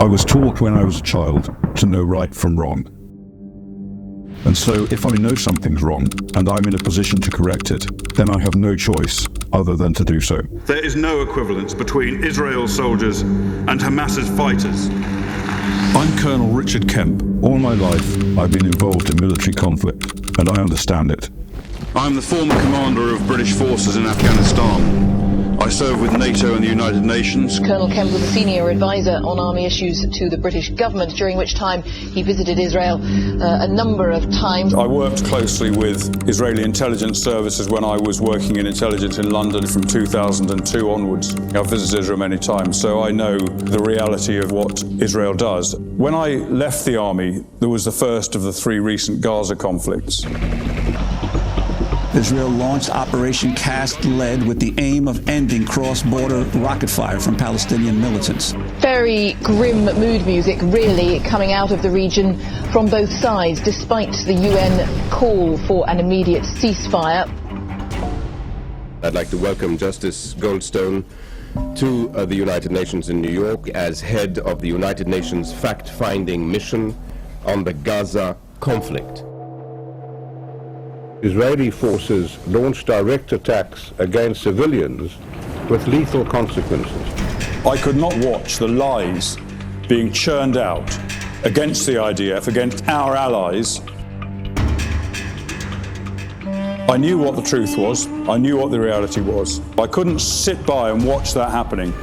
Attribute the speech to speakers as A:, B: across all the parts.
A: was taught when I was a child to know right from wrong. And so if I know something's wrong and I'm in a position to correct it, then I have no choice other than to do so.
B: There is no equivalence between Israel's soldiers and Hamas's fighters.
A: I'm Colonel Richard Kemp. All my life, I've been involved in military conflict, and I understand it.
B: I'm the former commander of British forces in Afghanistan. I serve with NATO and the United Nations.
C: Colonel Kemp was a senior advisor on army issues to the British government, during which time he visited Israel a number of times.
D: I worked closely with Israeli intelligence services when I was working in intelligence in London from 2002 onwards. I've visited Israel many times, so I know the reality of what Israel does. When I left the army, there was the first of the 3 recent Gaza conflicts.
E: Israel launched Operation Cast Lead with the aim of ending cross-border rocket fire from Palestinian militants.
C: Very grim mood music, really, coming out of the region from both sides, despite the UN call for an immediate ceasefire.
F: I'd like to welcome Justice Goldstone to the United Nations in New York as head of the United Nations fact-finding mission on the Gaza conflict.
G: Israeli forces launched direct attacks against civilians with lethal consequences.
D: I could not watch the lies being churned out against the IDF, against our allies. I knew what the truth was. I knew what the reality was. I couldn't sit by and watch that happening.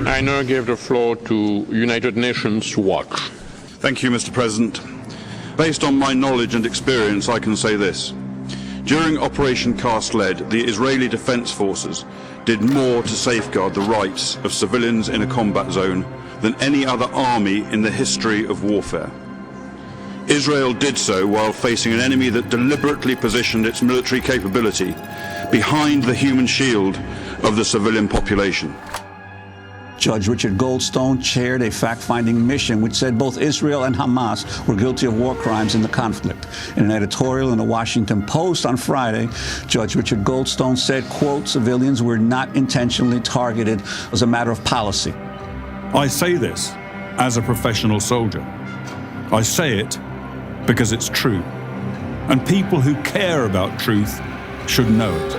H: I now give the floor to United Nations Watch.
B: Thank you, Mr. President. Based on my knowledge and experience, I can say this. During Operation Cast Lead, the Israeli Defense Forces did more to safeguard the rights of civilians in a combat zone than any other army in the history of warfare. Israel did so while facing an enemy that deliberately positioned its military capability behind the human shield of the civilian population.
E: Judge Richard Goldstone chaired a fact-finding mission which said both Israel and Hamas were guilty of war crimes in the conflict. In an editorial in the Washington Post on Friday, Judge Richard Goldstone said, quote, civilians were not intentionally targeted as a matter of policy.
A: I say this as a professional soldier. I say it because it's true. And people who care about truth should know it.